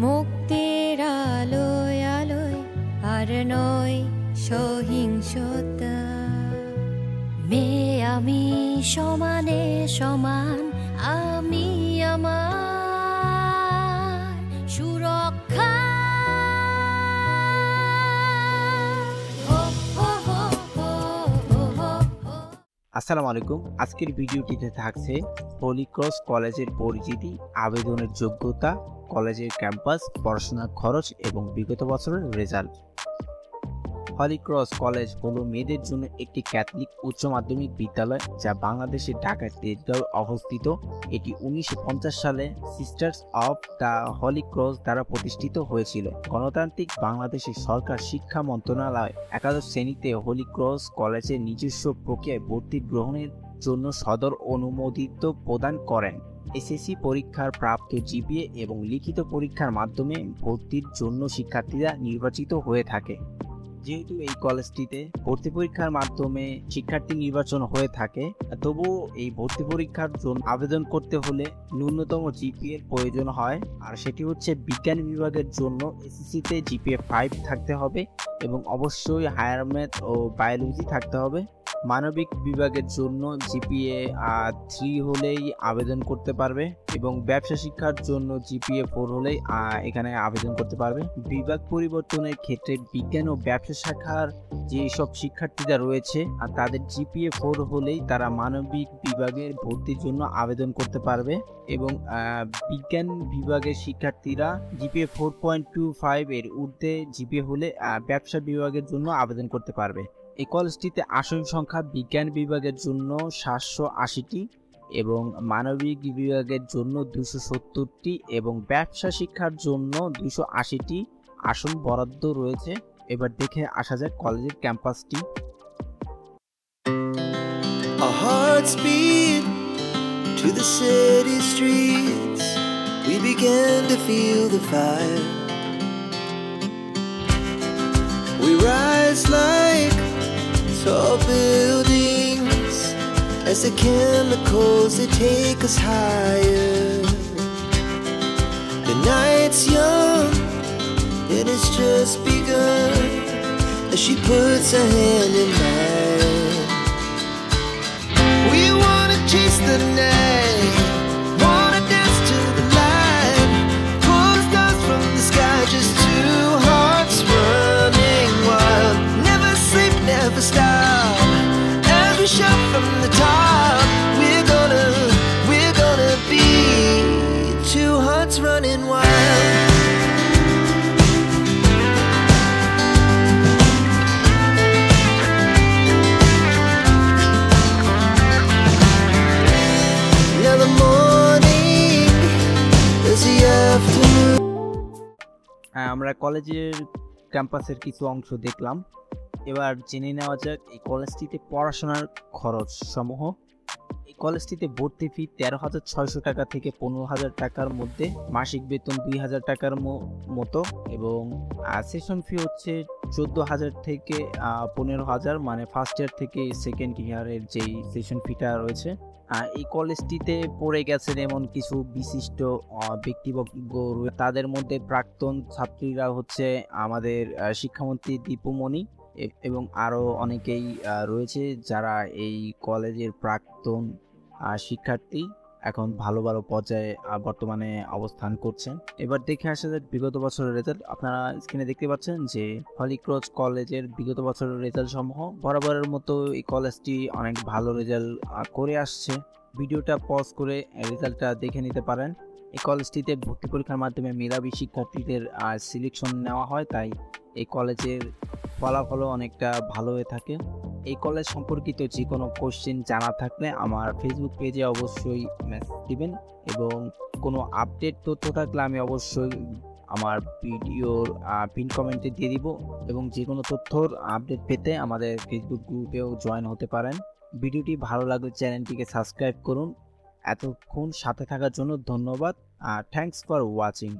মুক্তির আলোয় আলোয় আর নয় সহিংসতা। মেয়ে আমি সমানে সমান, আমি আমার সুরক্ষা। আসসালামু আলাইকুম। আজকের ভিডিওটিতে থাকছে হলি ক্রস কলেজের পরিচিতি, আবেদনের যোগ্যতা, কলেজের ক্যাম্পাস, পড়াশোনার খরচ এবং বিগত বছরের রেজাল্ট। হলি ক্রস কলেজ হলো মেয়েদের জন্য একটি ক্যাথলিক উচ্চ মাধ্যমিক বিদ্যালয় যা বাংলাদেশের ঢাকার তেজগাঁও অবস্থিত। এটি 1950 সালে sisters of the Holy Cross দ্বারা প্রতিষ্ঠিত হয়েছিল। গণতান্ত্রিক বাংলাদেশের সরকার শিক্ষা মন্ত্রণালয় একাদশ শ্রেণীতে হলি ক্রস কলেজের নিজস্ব প্রক্রিয়ায় ভর্তি গ্রহণের জন্য সদর অনুমোদিত প্রদান করেন। এসএসসি পরীক্ষার প্রাপ্ত জিপিএ এবং লিখিত পরীক্ষার মাধ্যমে ভর্তির জন্য শিক্ষার্থীরা নির্বাচিত হয়ে থাকে। যেহেতু এই কলেজটিতে ভর্তি পরীক্ষার মাধ্যমে শিক্ষার্থী নির্বাচন হয়ে থাকে, তবুও এই ভর্তি পরীক্ষার জন্য আবেদন করতে হলে ন্যূনতম জিপিএর প্রয়োজন হয়। আর সেটি হচ্ছে বিজ্ঞান বিভাগের জন্য এসএসসিতে জিপিএ 5 থাকতে হবে এবং অবশ্যই হায়ার ম্যাথ ও বায়োলজি থাকতে হবে। মানবিক বিভাগের জন্য জিপিএ 3 হলেই আবেদন করতে পারবে এবং ব্যবসা শিক্ষার জন্য জিপিএ 4 হলেই এখানে আবেদন করতে পারবে। বিভাগ পরিবর্তনের ক্ষেত্রে বিজ্ঞান ও ব্যবসা শাখার যেসব শিক্ষার্থীরা রয়েছে তাদের জিপিএ 4 হলেই তারা মানবিক বিভাগের ভর্তির জন্য আবেদন করতে পারবে এবং বিজ্ঞান বিভাগের শিক্ষার্থীরা জিপিএ 4.25 এর ঊর্ধ্বে জিপিএ হলে ব্যবসা বিভাগের জন্য আবেদন করতে পারবে। এই কলেজটিতে আসন সংখ্যা বিজ্ঞান বিভাগের জন্য 780টি এবং মানবিক বিভাগের জন্য 270টি এবং ব্যবসা শিক্ষার জন্য 280টি আসন বরাদ্দ রয়েছে। এবার দেখে আসা যাক কলেজের ক্যাম্পাসটি। Our hearts beat to the city streets. We began to feel the fire. We rise like tall buildings as the chemicals they take us higher. The night's young and it's just begun as she puts her hand in mine. We wanna chase the night, wanna dance to the light, pull the stars from the sky, just two hearts running wild. Never sleep, never stop, as we shout from the top. We're gonna be two hearts running wild. Now the morning is the afternoon. আমরা কলেজের ক্যাম্পাসের কিছু অংশ দেখলাম। এবার জেনে নেওয়া যাক এই কলেজটিতে পড়াশোনার খরচ সমূহ। এই কলেজটিতে ভর্তি ফি 13,600 টাকা থেকে 15,000 টাকার মধ্যে, মাসিক বেতন 2,000 টাকার মতো এবং সেশন ফি হচ্ছে 14,000 থেকে 15,000, মানে ফার্স্ট ইয়ার থেকে সেকেন্ড ইয়ারের যেই সেশন ফিটা রয়েছে। এই কলেজটিতে পড়ে গেছেন এমন কিছু বিশিষ্ট ব্যক্তিবর্গ, তাদের মধ্যে প্রাক্তন ছাত্রীরা হচ্ছে আমাদের শিক্ষামন্ত্রী দীপুমণি এবং আরও অনেকেই রয়েছে যারা এই কলেজের প্রাক্তন শিক্ষার্থী, এখন ভালো ভালো পর্যায়ে বর্তমানে অবস্থান করছেন। এবার দেখে আসা যাক বিগত বছরের রেজাল্ট। আপনারা স্ক্রিনে দেখতে পাচ্ছেন যে হলি ক্রস কলেজের বিগত বছরের রেজাল্ট সমূহ। বরাবরের মতো এই কলেজটি অনেক ভালো রেজাল্ট করে আসছে। ভিডিওটা পজ করে রেজাল্টটা দেখে নিতে পারেন। এই কলেজটিতে ভর্তি পরীক্ষার মাধ্যমে মেধাবী শিক্ষার্থীদের সিলেকশন নেওয়া হয়, তাই এই কলেজের ফলাফলও অনেকটা ভালো হয়ে থাকে। এই কলেজ সম্পর্কিত যে কোনো কোশ্চেন জানা থাকলে আমার ফেসবুক পেজে অবশ্যই মেসেজ দিবেন এবং কোনো আপডেট তথ্য থাকলে আমি অবশ্যই আমার ভিডিওর পিন কমেন্টে দিয়ে দিব এবং যে কোনো তথ্যর আপডেট পেতে আমাদের ফেসবুক গ্রুপেও জয়েন হতে পারেন। ভিডিওটি ভালো লাগলে চ্যানেলটিকে সাবস্ক্রাইব করুন। এতক্ষণ সাথে থাকার জন্য ধন্যবাদ। Thanks for watching.